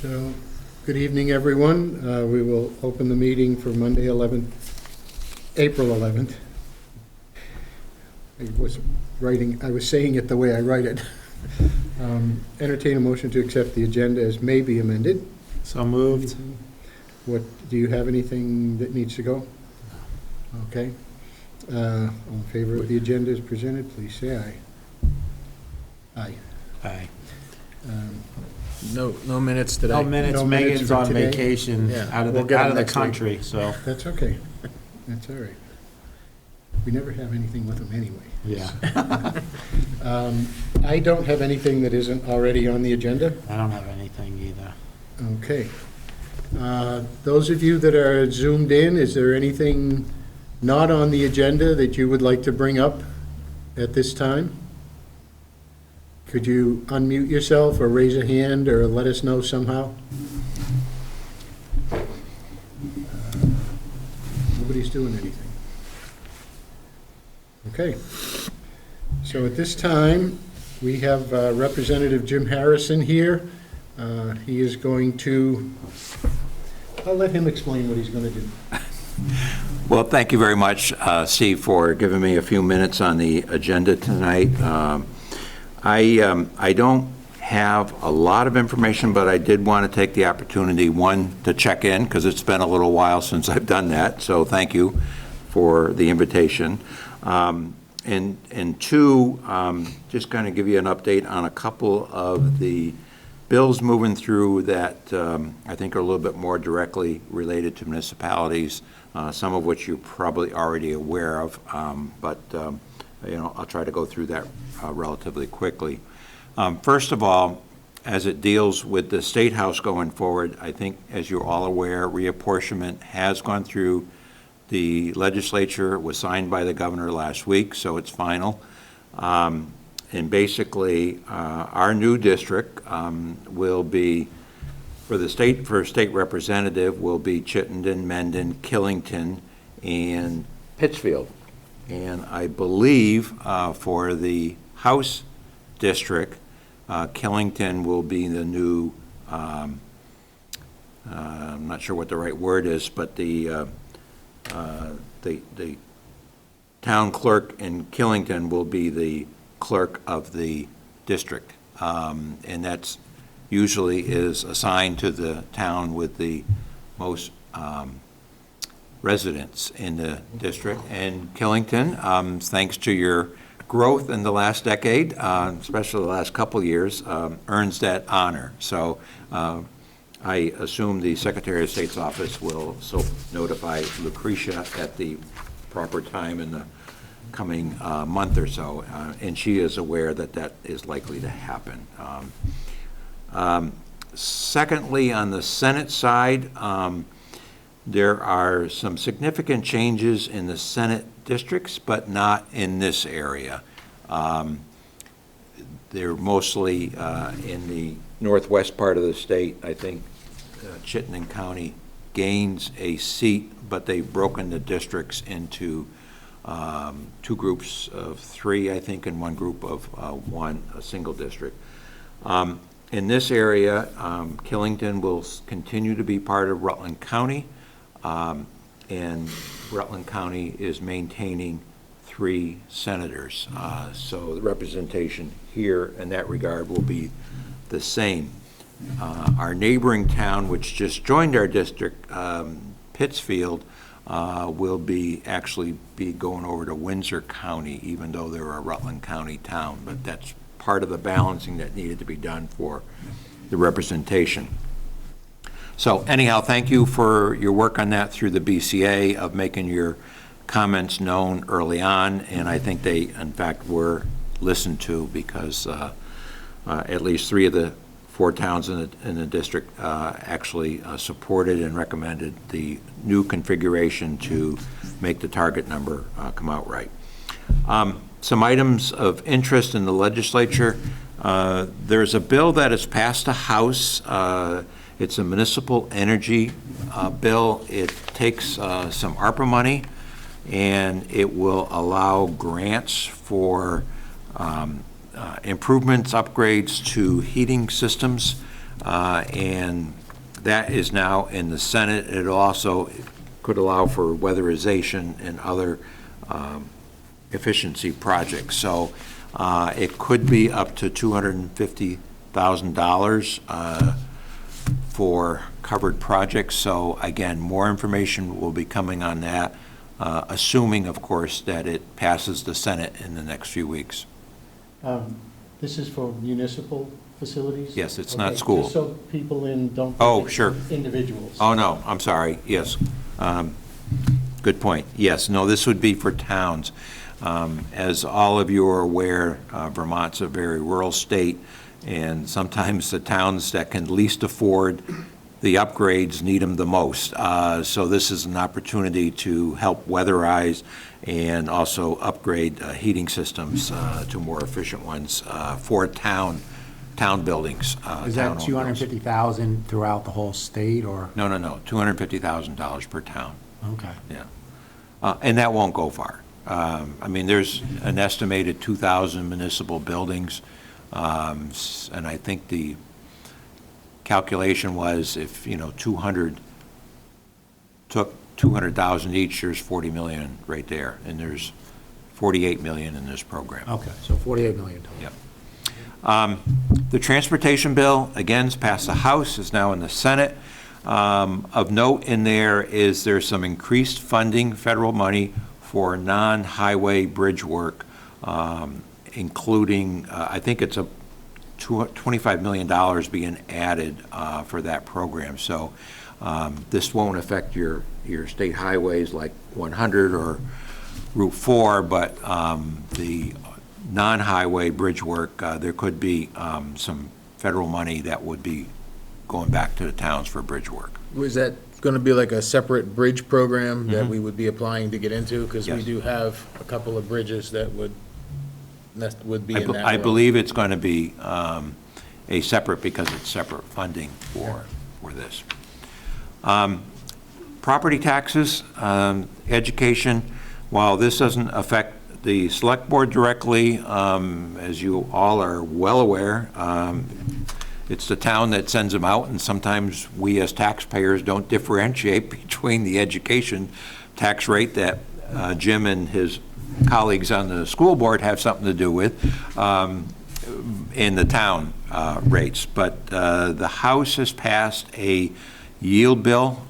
So, good evening, everyone. We will open the meeting for Monday, April 11th. I was saying it the way I write it. Entertain a motion to accept the agenda as may be amended. So moved. Do you have anything that needs to go? Okay. All in favor of the agenda as presented, please say aye. Aye. Aye. No minutes today. No minutes. No minutes Megan's for on today? vacation Yeah, out of we'll get 'em the next week. country, so, That's okay. That's all right. We never have anything with them anyway. yeah. I don't have anything that isn't already on the agenda. I don't have anything either. Okay. Those of you that are zoomed in, is there anything not on the agenda that you would like to bring up at this time? Could you unmute yourself or raise a hand or let us know somehow? Nobody's doing anything. Okay. So at this time, we have Representative Jim Harrison here. He is going to, I'll let him explain what he's going to do. Well, thank you very much, Steve, for giving me a few minutes on the agenda tonight. I don't have a lot of information, but I did want to take the opportunity, one, to check in, because it's been a little while since I've done that, so thank you for the invitation. And two, just kind of give you an update on a couple of the bills moving through that I think are a little bit more directly related to municipalities, some of which you're probably already aware of, but I'll try to go through that relatively quickly. First of all, as it deals with the State House going forward, I think, as you're all aware, reapportionment has gone through the legislature. It was signed by the governor last week, so it's final. And basically, our new district will be, for state representative, will be Chittenden, Mendon, Killington, and Pittsfield. And I believe for the House district, Killington will be the new, I'm not sure what the right word is, but the town clerk in Killington will be the clerk of the district. And that's usually is assigned to the town with the most residents in the district. And Killington, thanks to your growth in the last decade, especially the last couple years, earns that honor. So I assume the Secretary of State's office will so notify Lucretia at the proper time in the coming month or so, and she is aware that that is likely to happen. Secondly, on the Senate side, there are some significant changes in the Senate districts, but not in this area. They're mostly in the northwest part of the state. I think Chittenden County gains a seat, but they've broken the districts into two groups of three, I think, and one group of one, a single district. In this area, Killington will continue to be part of Rutland County, and Rutland County is maintaining 3 senators. So the representation here in that regard will be the same. Our neighboring town, which just joined our district, Pittsfield, will actually be going over to Windsor County, even though they're a Rutland County town, but that's part of the balancing that needed to be done for the representation. So anyhow, thank you for your work on that through the BCA of making your comments known early on, and I think they, in fact, were listened to because at least 3 of the 4 towns in the district actually supported and recommended the new configuration to make the target number come out right. Some items of interest in the legislature. There's a bill that has passed the House. It's a municipal energy bill. It takes some ARPA money and it will allow grants for improvements, upgrades to heating systems and that is now in the Senate. It also could allow for weatherization and other efficiency projects. So it could be up to $250,000 for covered projects. So again, more information will be coming on that, assuming, of course, that it passes the Senate in the next few weeks. This is for municipal facilities? Yes, it's not Okay, school. Just so people don't. Oh, think it's sure. Individuals. Oh, no, I'm sorry, yes. Good point. Yes, no, this would be for towns. As all of you are aware, Vermont's a very rural state, and sometimes the towns that can least afford the upgrades need them the most. So this is an opportunity to help weatherize and also upgrade heating systems to more efficient ones for town buildings. Is that town-owned buildings. $250,000 throughout the whole state, or? No, $250,000 per town. Okay. Yeah. And that won't go far. I mean, there's an estimated 2,000 municipal buildings, and I think the calculation was if, 200 took 200,000 each, there's 40 million right there, and there's 48 million in this program. Okay, so $48 million total. Yep. The transportation bill, again, is passed the House, is now in the Senate. Of note in there is there's some increased funding, federal money, for non-highway bridge work, including, I think it's a $25 million being added for that program. So this won't affect your state highways like 100 or Route 4, but the non-highway bridge work, there could be some federal money that would be going back to the towns for bridge work. Was that going to be like a separate bridge program that we would be applying to get into? Because we Yes. do have a couple of bridges that would be in that. I row. believe it's going to be a separate, because it's separate funding for this. Property taxes, education, while this doesn't affect the select board directly, as you all are well aware, it's the town that sends them out, and sometimes we as taxpayers don't differentiate between the education tax rate that Jim and his colleagues on the school board have something to do with, in the town rates. But the House has passed a yield bill.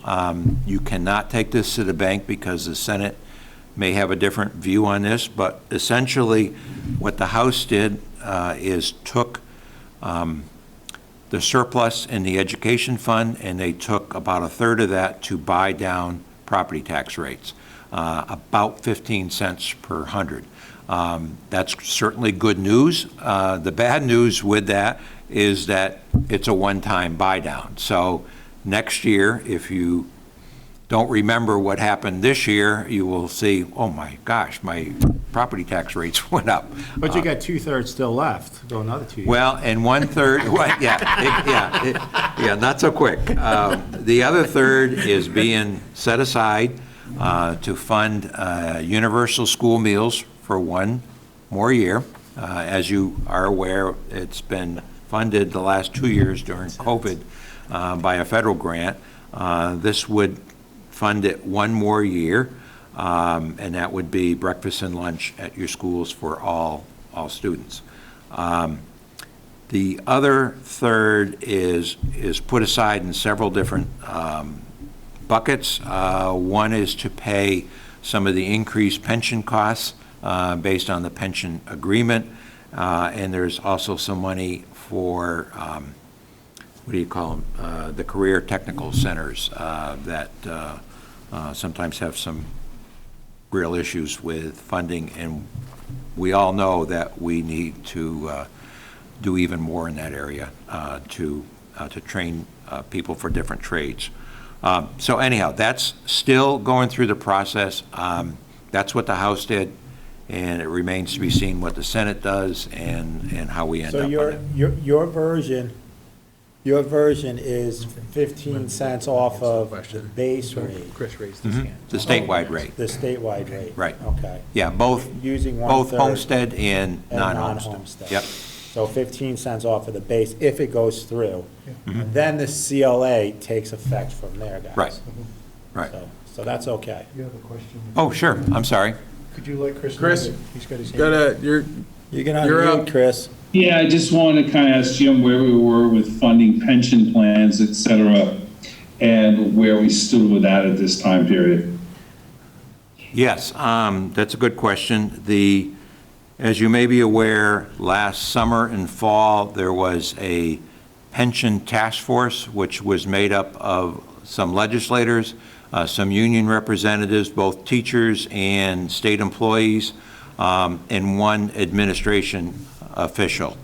You cannot take this to the bank because the Senate may have a different view on this, but essentially what the House did is took the surplus in the education fund, and they took about a third of that to buy down property tax rates, about 15 cents per hundred. That's certainly good news. The bad news with that is that it's a one-time buy down. So next year, if you don't remember what happened this year, you will see, oh my gosh, my property tax rates went up. But you got 2/3 still left, go another 2 years. Well, and 1/3, well, yeah, not so quick. The other third is being set aside to fund universal school meals for one more year. As you are aware, it's been funded the last 2 years during COVID by a federal grant. This would fund it one more year, and that would be breakfast and lunch at your schools for all students. The other third is put aside in several different buckets. One is to pay some of the increased pension costs based on the pension agreement, and there's also some money for what do you call them, the career technical centers that sometimes have some real issues with funding, and we all know that we need to do even more in that area to train people for different trades. So anyhow, that's still going through the process. That's what the House did, and it remains to be seen what the Senate does and how we end up So on it. your version is 15 cents off of the base rate, Chris raised this hand. The statewide rate, the statewide rate? Right. Okay. yeah, both Using both 1/3 homestead and and non-homestead. non-homestead. Yep. So 15 cents off of the base if it goes through. Mm-hmm. And then the CLA takes effect from there, guys. Right. Right. So that's okay. You have a question? Oh, sure, I'm sorry. Could you let Chris know Chris, that he's got his hand? You're You can You're unmute, up. Chris. Yeah, I just wanted to kind of ask Jim where we were with funding pension plans, et cetera, and where we stood with that at this time period. Yes, that's a good question. As you may be aware, last summer and fall, there was a pension task force, which was made up of some legislators, some union representatives, both teachers and state employees, and one administration official.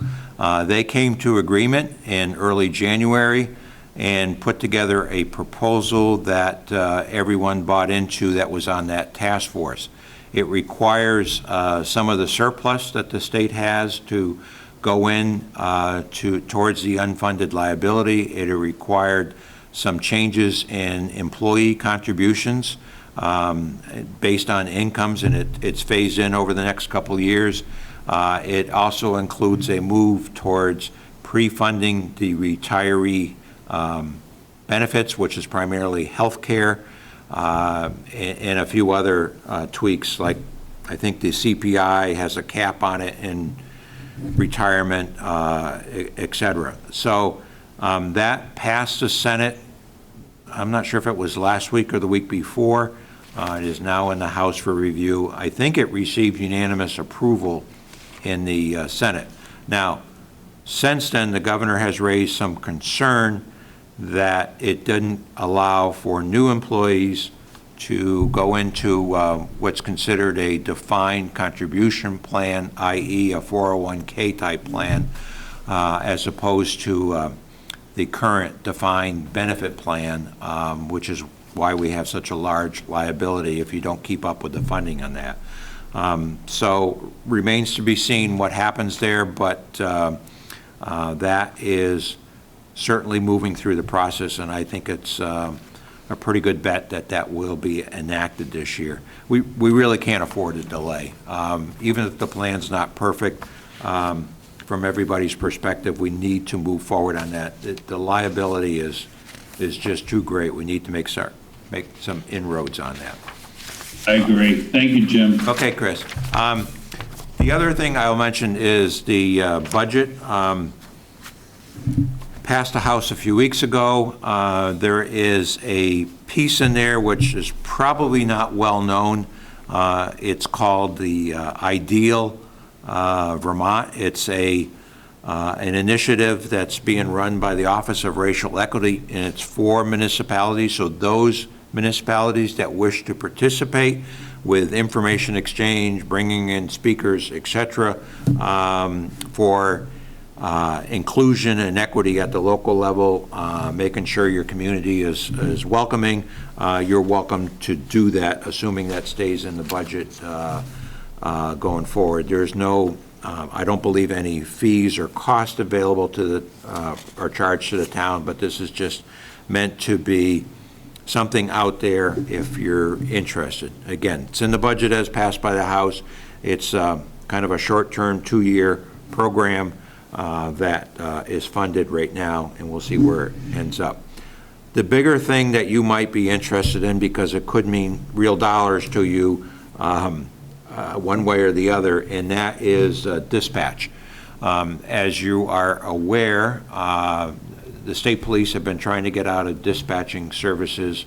They came to agreement in early January and put together a proposal that everyone bought into that was on that task force. It requires some of the surplus that the state has to go in towards the unfunded liability. It required some changes in employee contributions based on incomes, and it's phased in over the next couple of years. It also includes a move towards pre-funding the retiree benefits, which is primarily health care, and a few other tweaks, like I think the CPI has a cap on it in retirement, et cetera. So that passed the Senate. I'm not sure if it was last week or the week before. It is now in the House for review. I think it received unanimous approval in the Senate. Now, since then, the governor has raised some concern that it didn't allow for new employees to go into what's considered a defined contribution plan, i.e. a 401k type plan, as opposed to the current defined benefit plan, which is why we have such a large liability if you don't keep up with the funding on that. So remains to be seen what happens there, but that is certainly moving through the process, and I think it's a pretty good bet that that will be enacted this year. We really can't afford a delay. Even if the plan's not perfect, from everybody's perspective, we need to move forward on that. The liability is just too great. We need to make some inroads on that. I agree. Thank you, Jim. Okay, Chris. The other thing I'll mention is the budget. Passed the House a few weeks ago. There is a piece in there which is probably not well known. It's called the Ideal Vermont. It's an initiative that's being run by the Office of Racial Equity, and it's for municipalities. So those municipalities that wish to participate with information exchange, bringing in speakers, et cetera, for inclusion and equity at the local level, making sure your community is welcoming. You're welcome to do that, assuming that stays in the budget going forward. There's no, I don't believe, any fees or cost available to the, or charged to the town, but this is just meant to be something out there if you're interested. Again, it's in the budget as passed by the House. It's kind of a short-term 2-year program that is funded right now, and we'll see where it ends up. The bigger thing that you might be interested in, because it could mean real dollars to you one way or the other, and that is dispatch. As you are aware, the state police have been trying to get out of dispatching services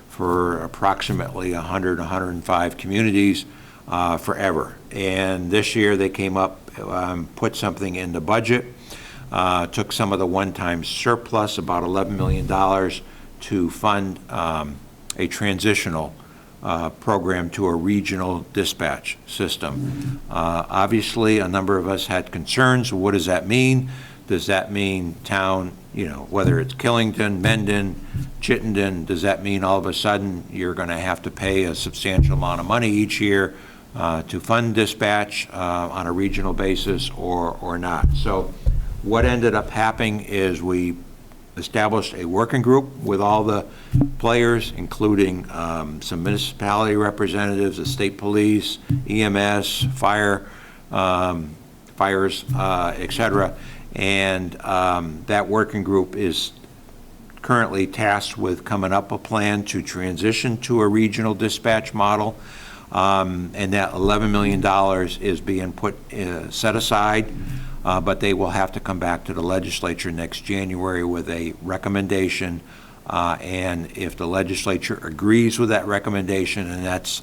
for approximately 100, 105 communities forever. And this year they came up, put something in the budget, took some of the one-time surplus, about $11 million, to fund a transitional program to a regional dispatch system. Obviously, a number of us had concerns. What does that mean? Does that mean town, whether it's Killington, Mendon, Chittenden, does that mean all of a sudden you're going to have to pay a substantial amount of money each year to fund dispatch on a regional basis or not? So what ended up happening is we established a working group with all the players, including some municipality representatives, the state police, EMS, fire, fires, et cetera. And that working group is currently tasked with coming up a plan to transition to a regional dispatch model. And that $11 million is being set aside, but they will have to come back to the legislature next January with a recommendation. And if the legislature agrees with that recommendation, and that's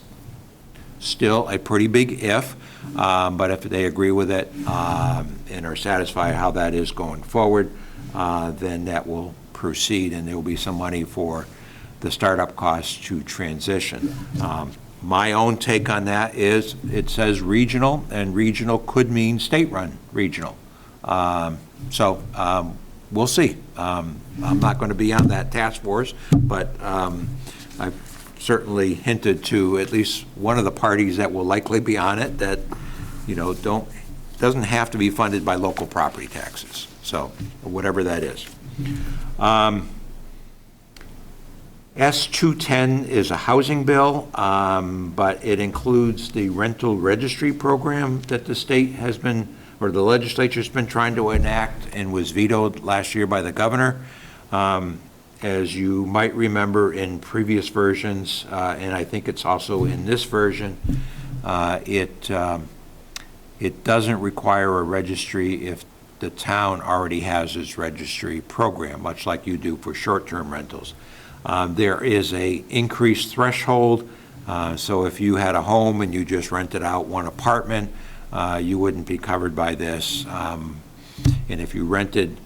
still a pretty big if, but if they agree with it and are satisfied how that is going forward, then that will proceed, and there will be some money for the startup costs to transition. My own take on that is it says regional, and regional could mean state-run regional. So we'll see. I'm not going to be on that task force, but I've certainly hinted to at least one of the parties that will likely be on it that, doesn't have to be funded by local property taxes, so whatever that is. S-210 is a housing bill, but it includes the rental registry program that the state has been, or the legislature's been trying to enact and was vetoed last year by the governor. As you might remember in previous versions, and I think it's also in this version, it doesn't require a registry if the town already has its registry program, much like you do for short-term rentals. There is a increased threshold, so if you had a home and you just rented out one apartment, you wouldn't be covered by this. And if you rented,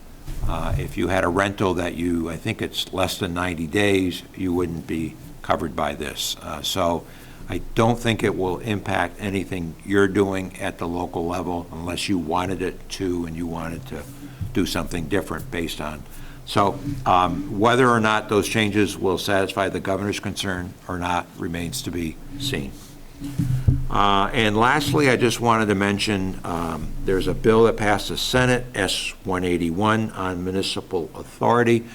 if you had a rental that I think it's less than 90 days, you wouldn't be covered by this. So I don't think it will impact anything you're doing at the local level unless you wanted it to and you wanted to do something different based on. So whether or not those changes will satisfy the governor's concern or not remains to be seen. And lastly, I just wanted to mention there's a bill that passed the Senate, S-181, on municipal authority.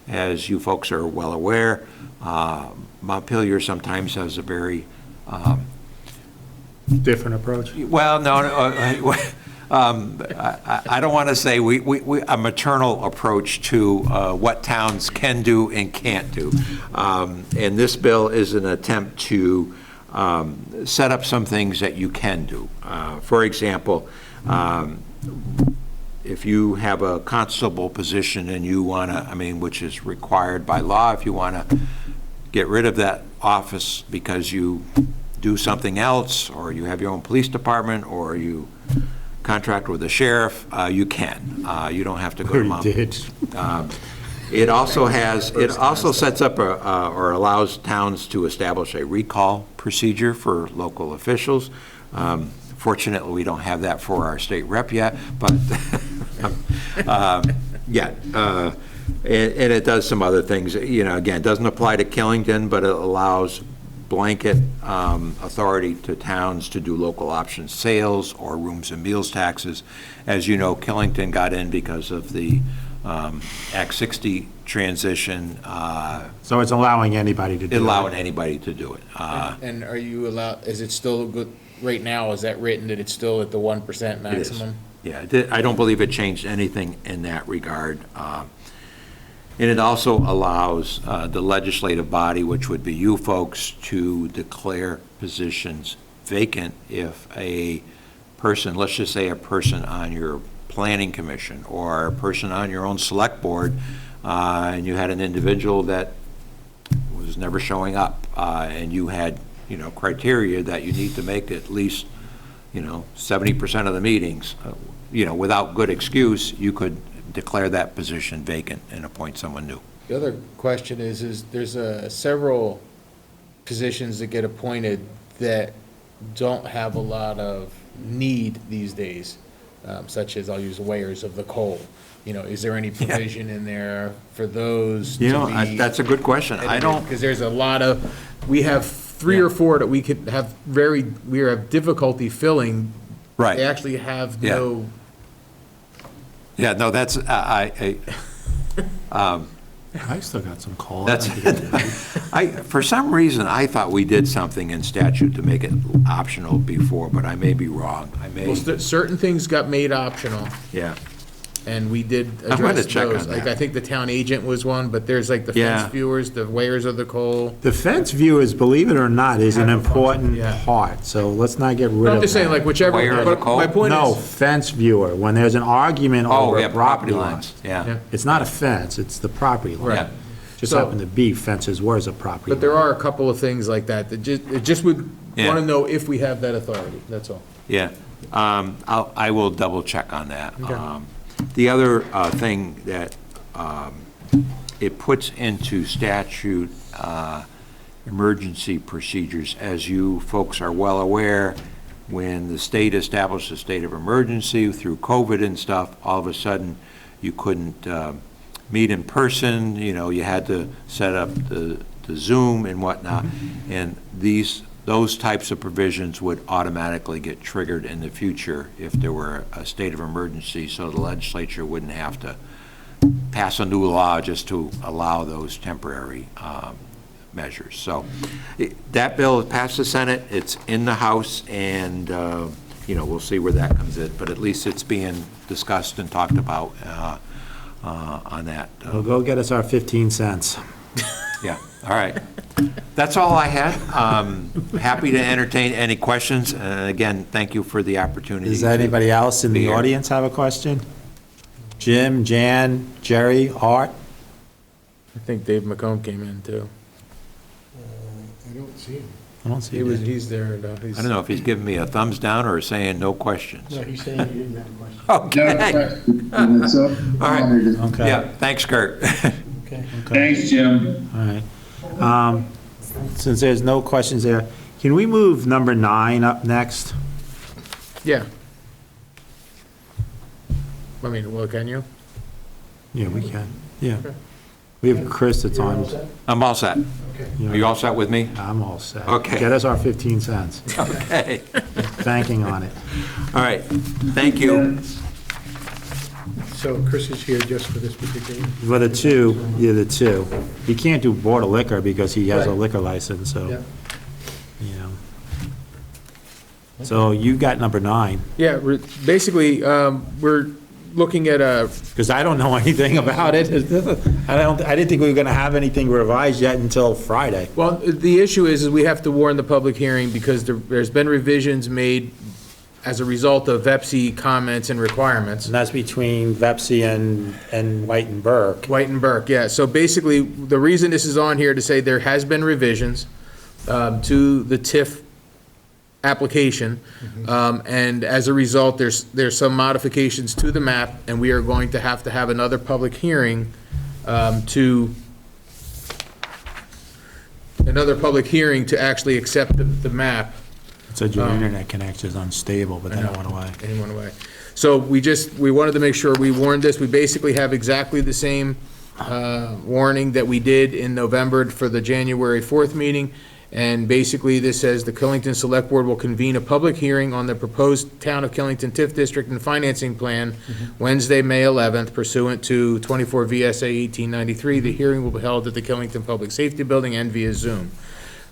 As you folks are well aware, Montpelier sometimes has a very Different approach? well, no, I don't want to say a maternal approach to what towns can do and can't do. And this bill is an attempt to set up some things that you can do. For example, if you have a constable position and you want to, which is required by law, if you want to get rid of that office because you do something else, or you have your own police department, or you contract with the sheriff, you can. You don't have to go to Mount. It also sets up or allows towns to establish a recall procedure for local officials. Fortunately, we don't have that for our state rep yet, but and it does some other things. Again, it doesn't apply to Killington, but it allows blanket authority to towns to do local option sales or rooms and meals taxes. As you know, Killington got in because of the Act 60 transition. So it's allowing anybody to do it? Allowing anybody to do it. And are you allowed, is it still good, right now, is that written that it's still at the 1% maximum? Yeah, I don't believe it changed anything in that regard. And it also allows the legislative body, which would be you folks, to declare positions vacant if a person, let's just say a person on your planning commission or a person on your own select board, and you had an individual that was never showing up, and you had, criteria that you need to make at least, 70% of the meetings, without good excuse, you could declare that position vacant and appoint someone new. The other question is there's several positions that get appointed that don't have a lot of need these days, such as, I'll use weighers of the coal. Is there any provision in there for those to be? That's a good question. I don't. Because there's a lot of, we have 3 or 4 that we could have we have difficulty filling. Right. They actually have no. Yeah, no, that's, I still got some calls. That's, for some reason, I thought we did something in statute to make it optional before, but I may be wrong. I may, Well, certain things got made optional, yeah. and we did I'm gonna address check those. on Like, that. I think the town agent was one, but there's like the Yeah. fence viewers, the weighers of the coal. The fence viewers, believe it or not, is an important Yeah. part, so let's not get rid of I'm just saying, that. like, whichever, Wire of the but coal? my point No, is, fence viewer, when there's an argument Oh, over yeah, a property property line. lines, yeah. Yeah. It's not a fence, it's the property line. Yeah. Just So- happened to be fences was a property. but there line. are a couple of things like that, that just would Yeah. want to know if we have that authority, that's all. Yeah, I will double check on that. Okay. The other thing that it puts into statute, emergency procedures, as you folks are well aware, when the state established a state of emergency through COVID and stuff, all of a sudden, you couldn't meet in person, you had to set up the Zoom and whatnot, and those types of provisions would automatically get triggered in the future if there were a state of emergency, so the legislature wouldn't have to pass a new law just to allow those temporary measures. So that bill has passed the Senate, it's in the House, and, we'll see where that comes in, but at least it's being discussed and talked about on that. Well, go get us our 15 cents. Yeah, all right. That's all I had. Happy to entertain any questions, and again, thank you for the opportunity. Does anybody else in be the here. audience have a question? Jim, Jan, Jerry, Art? I think Dave McComb came in too. I don't see him. I don't see it. He's there, I don't know if he's giving me a thumbs down or saying no questions. No, he's saying he didn't have a question. Okay, That's all. all right. Okay. Yeah, thanks, Kurt. Okay. Thanks, Jim. All right. Since there's no questions there, can we move number 9 up next? Yeah. I mean, well, can you? Yeah, we can. Yeah. We have Chris that's on. I'm all set. you know, Are you all set with me? I'm all set. Okay. Get us our 15 cents. Okay. Banking on it. All right, thank you. So Chris is here just for this particular, For the two, yeah, the two. He can't do Board of Liquor because he has a Right. liquor license, so, yeah. you know. So you got number 9, Yeah, basically, we're looking at a, because I don't know anything about it. I didn't think we were gonna have anything revised yet until Friday. well, the issue is we have to warn the public hearing because there's been revisions made as a result of VEPSI comments and requirements. And that's between Vepsi and White and Burke. White and Burke, yeah. So basically, the reason this is on here to say there has been revisions to the TIF application, and as a result, there's some modifications to the map, and we are going to have another public hearing to actually accept the map. It said your internet connection is unstable, but then it went away. And it went away. So we wanted to make sure we warned this. We basically have exactly the same warning that we did in November for the January 4th meeting. And basically, this says the Killington Select Board will convene a public hearing on the proposed Town of Killington TIF District and Financing Plan Wednesday, May 11th pursuant to 24 VSA 1893. The hearing will be held at the Killington Public Safety Building and via Zoom.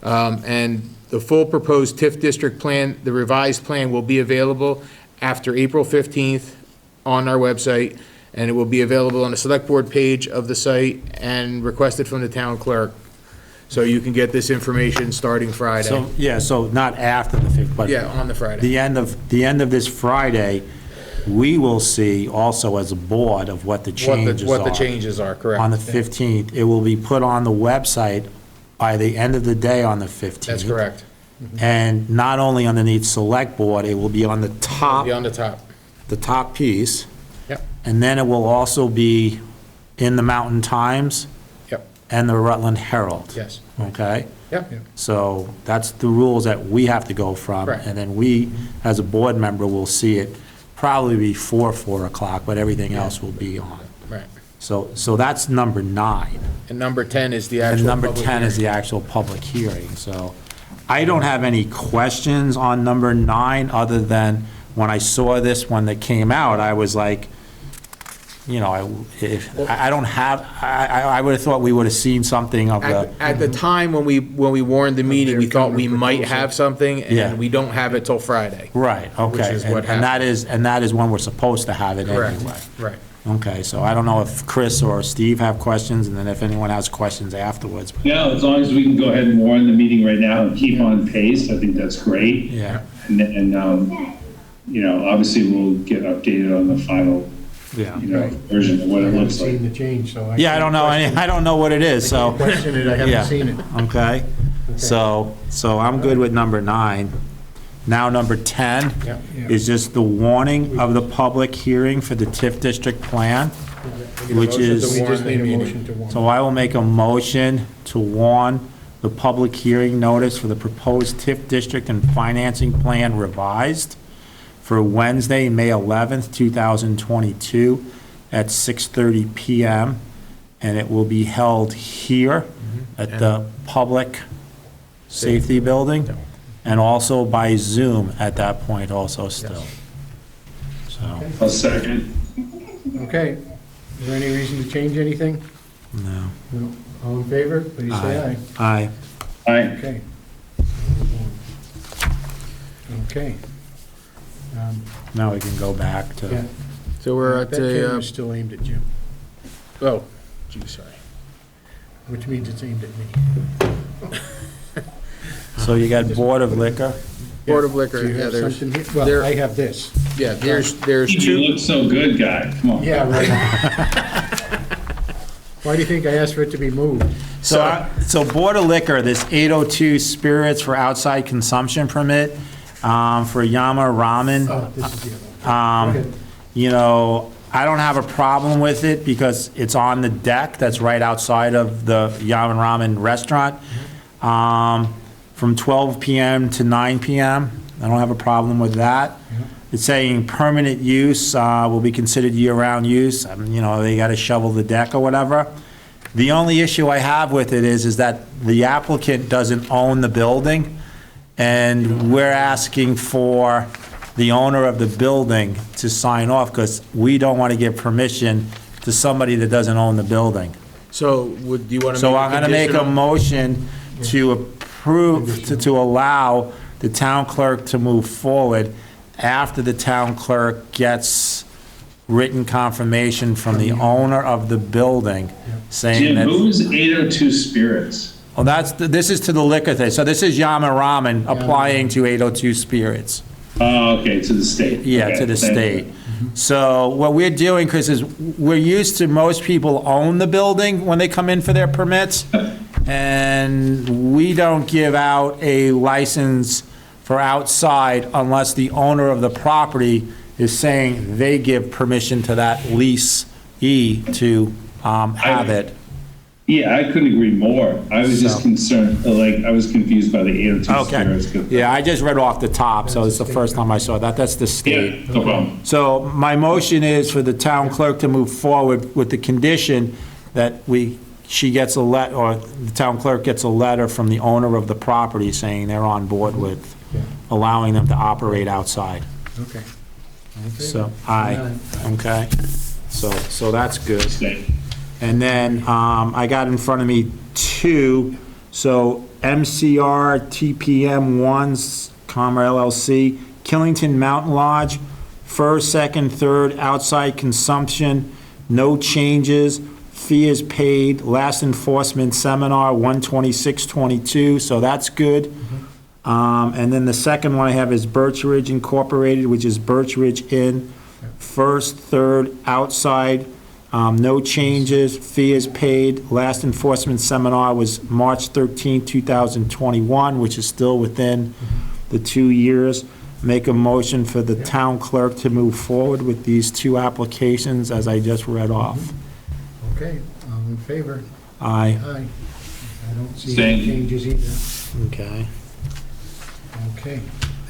And the full proposed TIF district plan, the revised plan, will be available after April 15th on our website, and it will be available on the Select Board page of the site and requested from the town clerk. So you can get this information starting Friday. So, yeah, so not after the 5th, but Yeah, on the Friday. the end of this Friday, we will see also as a board of what the changes are. What the changes are, correct. On the 15th. It will be put on the website by the end of the day on the 15th. That's correct. And not only underneath Select Board, it will be on the Be top, on the top. the top piece. Yep. And then it will also be in the Mountain Times Yep, and the Rutland Herald. yes. Okay? Yep, So that's the rules that we have to go from. Correct. And then we, as a board member, will see it probably before 4 o'clock, but everything else will be on. right. So that's number 9. And number 10 is the And actual number public 10 is hearing. the actual public hearing. So I don't have any questions on number 9, other than when I saw this one that came out, I was like, you know, I don't have, I would have thought we would have seen something of the, At the time when we warned the meeting, we their thought we counter might proposal. have something, Yeah. and we don't have it till Friday. right, okay. is what And that is when we're supposed to have it Correct. anyway. Right. Okay, so I don't know if Chris or Steve have questions, and then if anyone has questions afterwards. No, as long as we can go ahead and warn the meeting right now and keep on pace, I think that's great. Yeah, You know, obviously we'll get updated on the final, yeah. you know, version of what I it haven't looks like. seen the change, so I. Yeah, I don't know, I don't know what it is, so. Question it, I Yeah. haven't seen it. Okay, so I'm good with number 9. Now, number 10 Yeah. is just the warning of the public hearing for the TIF district plan, which So we is, just need a motion to warn. so I will make a motion to warn the public hearing notice for the proposed TIF district and financing plan revised for Wednesday, May 11th, 2022, at 6:30 PM, and it will be held here at the Public Safety Building, and also by Zoom at that point also still. So, I'll second. Okay, is there any reason to change anything? no. No. All in favor, please say aye. Aye. Aye. Okay. Okay. Now we can go back Yeah. to, So we're at That camera's the, still aimed at Jim, oh, gee, sorry. which means it's aimed at me. so you got Board of Liquor. Board of Liquor, Do you yeah, have there's, something here? there- Well, I have this. yeah, there's You two, look so good, guy. Come on. Yeah, right. Why do you think I asked for it to be moved? So Board of Liquor, this 802 Spirits for outside consumption permit for Yama Ramen. Oh, this is the other one. Go ahead. You know, I don't have a problem with it because it's on the deck that's right outside of the Yama Ramen restaurant from 12 PM to 9 PM. I don't have a problem with that. It's saying permanent use will be considered year-round use. You know, they got to shovel the deck or whatever. The only issue I have with it is that the applicant doesn't own the building, and we're asking for the owner of the building to sign off, because we don't want to give permission to somebody that doesn't own the building. so would, do you want to make So a I'm going to make a conditional? motion to approve, to allow the town clerk to move forward after the town clerk gets written confirmation from the owner of the building saying Jim, that. who's 802 Spirits? Well, this is to the liquor thing. So this is Yama Ramen applying to 802 Spirits. Oh, okay, to the state. Yeah, Okay, to the thank you. state. So what we're doing, Chris, is we're used to most people own the building when they come in for their permits, and we don't give out a license for outside unless the owner of the property is saying they give permission to that leasee to have it. Yeah, I couldn't agree more. I was just So- concerned, like, I was confused by the 802 Okay, Spirits. 'Cause- yeah, I just read off the top, so it's the first time I saw that. That's the Yeah, state. no problem. So my motion is for the town clerk to move forward with the condition that she gets or the town clerk gets a letter from the owner of the property saying they're on board with allowing them to operate outside. Okay. So, aye, okay? So that's good. State. And then I got in front of me 2, so MCR TPM 1's, LLC, Killington Mountain Lodge, first, second, third, outside consumption, no changes, fee is paid, last enforcement seminar, 1/26/22, so that's good. And then the second one I have is Birch Ridge Incorporated, which is Birch Ridge Inn, first, third, outside, no changes, fee is paid. Last enforcement seminar was March 13, 2021, which is still within the 2 years. Make a motion for the town clerk to move forward with these 2 applications as I just read off. Okay, all in favor? Aye. Aye. I don't see Same. any changes either. Okay. Okay,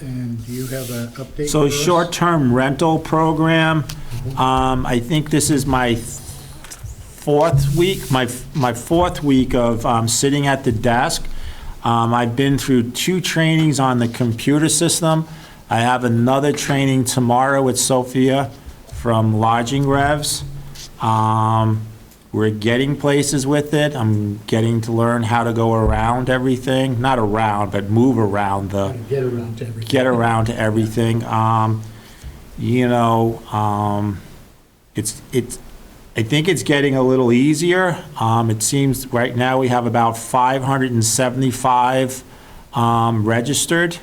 and do you have an update So for us? short-term rental program, I think this is my 4th week, my 4th week of sitting at the desk. I've been through 2 trainings on the computer system. I have another training tomorrow with Sophia from Lodging Revs. We're getting places with it. I'm getting to learn how to go around everything, not around, but move around the, Get around to everything. get around to everything. I think it's getting a little easier. It seems right now we have about 575 registered,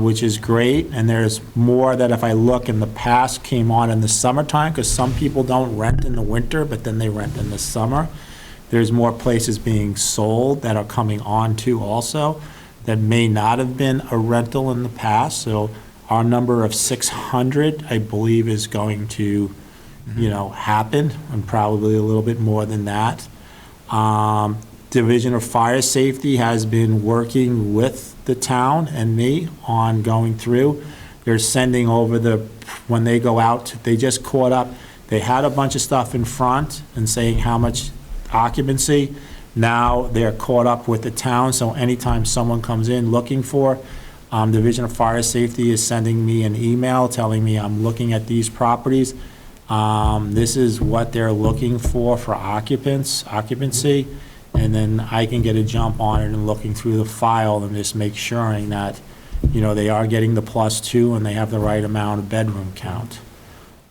which is great. And there's more that if I look in the past came on in the summertime, because some people don't rent in the winter, but then they rent in the summer. There's more places being sold that are coming on too also that may not have been a rental in the past. So our number of 600, I believe, is going to, happen, and probably a little bit more than that. Division of Fire Safety has been working with the town and me on going through. They're sending over when they go out, they just caught up, they had a bunch of stuff in front and saying how much occupancy. Now they're caught up with the town, so anytime someone comes in looking for, Division of Fire Safety is sending me an email telling me I'm looking at these properties. This is what they're looking for occupancy, and then I can get a jump on it and looking through the file and just make sure that, they are getting the +2 and they have the right amount of bedroom count.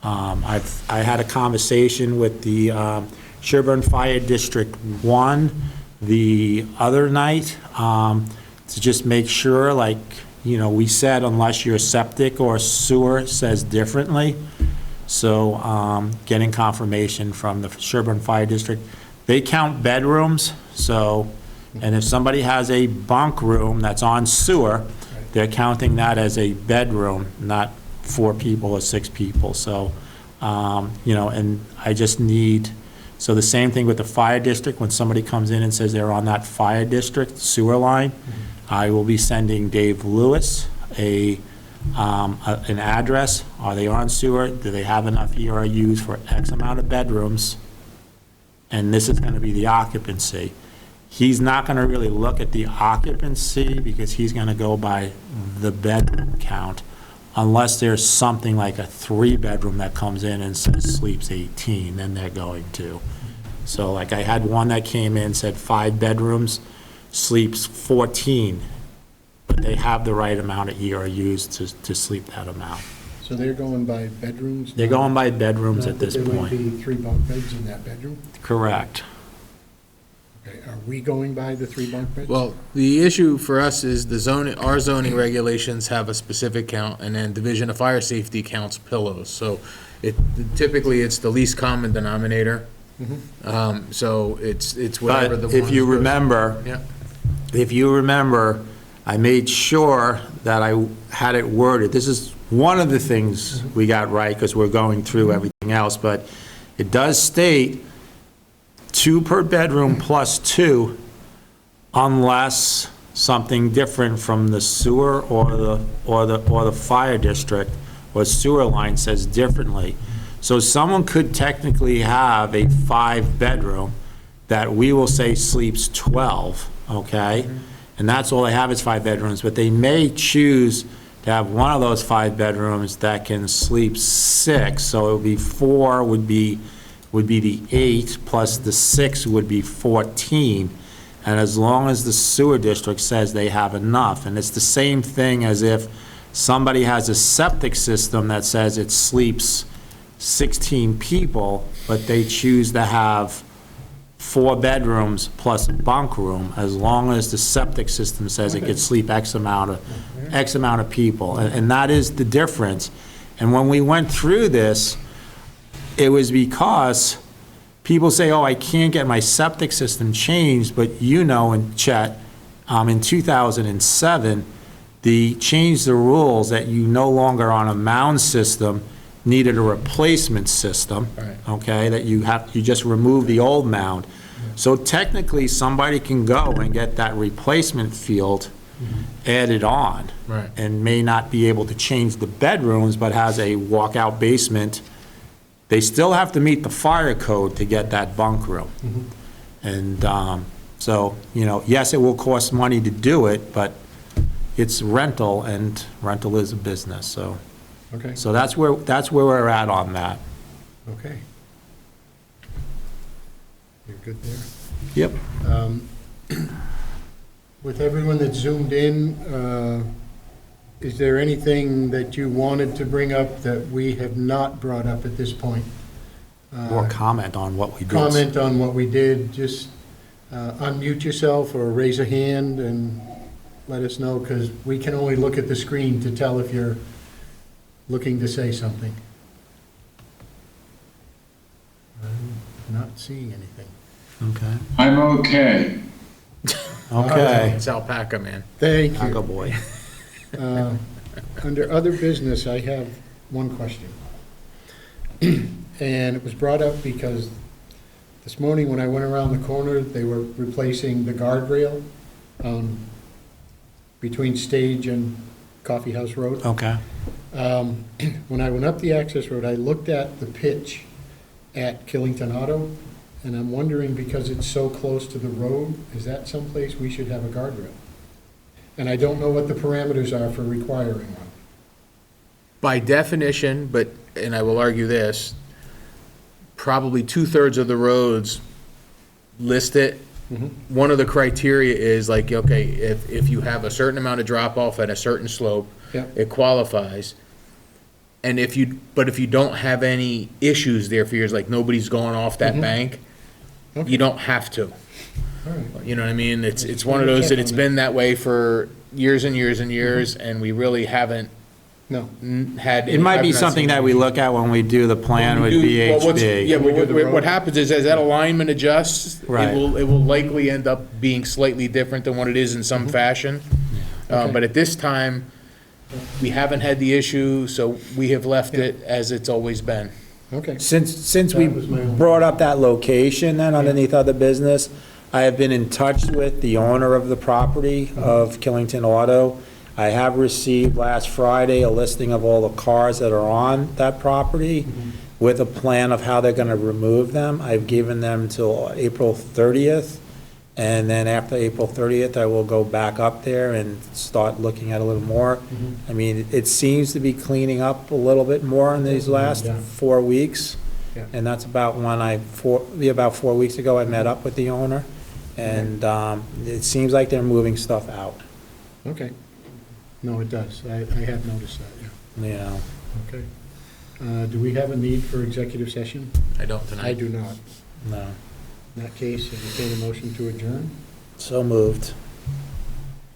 I had a conversation with the Sherburne Fire District 1 the other night, to just make sure, we said unless your septic or sewer says differently. So getting confirmation from the Sherburne Fire District. They count bedrooms, and if somebody has a bunk room that's on sewer, they're counting that as a bedroom, not 4 people or 6 people. So, and I just need, so the same thing with the fire district, when somebody comes in and says they're on that fire district sewer line, I will be sending Dave Lewis an address. Are they on sewer? Do they have enough ERUs for X amount of bedrooms? And this is going to be the occupancy. He's not going to really look at the occupancy because he's going to go by the bedroom count, unless there's something like a 3-bedroom that comes in and says sleeps 18, then they're going to. So I had one that came in, said 5 bedrooms, sleeps 14, but they have the right amount of ERUs to sleep that amount. So they're going by bedrooms? They're going by bedrooms at this There might point. be 3 bunk beds in that bedroom? Correct. Okay, are we going by the 3 bunk beds? Well, the issue for us is our zoning regulations have a specific count, and then Division of Fire Safety counts pillows. So typically, it's the least common denominator. So it's whatever the. But if you remember, Yeah. if you remember, I made sure that I had it worded. This is one of the things we got right, because we're going through everything else, but it does state 2 per bedroom +2, unless something different from the sewer or the fire district or sewer line says differently. So someone could technically have a 5-bedroom that we will say sleeps 12, okay? And that's all they have is 5 bedrooms, but they may choose to have one of those 5 bedrooms that can sleep 6, so it would be 4 would be the 8, plus the 6 would be 14. And as long as the sewer district says they have enough, and it's the same thing as if somebody has a septic system that says it sleeps 16 people, but they choose to have 4 bedrooms plus a bunk room, as long as the septic system says it could sleep X amount of people. And that is the difference. And when we went through this, it was because people say, oh, I can't get my septic system changed, but and Chet, in 2007, they changed the rules that you no longer on a mound system needed a replacement system, okay, that you just remove the old mound. So technically, somebody can go and get that replacement field added on. Right. And may not be able to change the bedrooms, but has a walkout basement. They still have to meet the fire code to get that bunk room. And so, yes, it will cost money to do it, but it's rental, and rental is a business, so. Okay, So that's where we're at on that. okay. You're good there? Yep. With everyone that zoomed in, is there anything that you wanted to bring up that we have not brought up at this point? Or comment on what we did. Comment on what we did, just unmute yourself or raise a hand and let us know, because we can only look at the screen to tell if you're looking to say something. I'm not seeing anything. Okay. I'm okay. Okay. It's alpaca, man. Thank you. Taco boy. Under other business, I have one question. And it was brought up because this morning when I went around the corner, they were replacing the guardrail between Stage and Coffee House Road. Okay. When I went up the access road, I looked at the pitch at Killington Auto, and I'm wondering, because it's so close to the road, is that someplace we should have a guardrail? And I don't know what the parameters are for requiring one. By definition, and I will argue this, probably 2/3 of the roads list it. One of the criteria is like, okay, if you have a certain amount of drop-off at a certain slope, Yeah. it qualifies. And if you don't have any issues there for years, like nobody's going off that bank, Okay. you don't have to. All right. You know what I mean? It's one of those that it's been that way for years and years and years, and we really haven't No. had. It might be I've not something seen- that we look at when we do the plan with Well, what's- Yeah, BHB. When we do the what road. happens is, as that alignment adjusts, Right. it will likely end up being slightly different than what it is in some fashion. Okay. But at this time, we haven't had the issue, so we have left it as it's always been. Okay. Since we That was my only- brought up that location then underneath other business, I have been in touch with the owner of the property of Killington Auto. I have received last Friday a listing of all the cars that are on that property with a plan of how they're gonna remove them. I've given them till April 30th. And then after April 30th, I will go back up there and start looking at a little more. I mean, it seems to be cleaning up a little bit more in these last Yeah. 4 weeks. Yeah. And that's about when about 4 weeks ago, I met up with the owner. And it seems like they're moving stuff out, Okay. No, it does. I have noticed that, you know. yeah. Okay. Do we have a need for executive session? I don't I tonight. do not. No. In that case, entertain a motion to adjourn. So moved.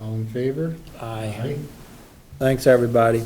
All in favor? Aye. Thanks, everybody.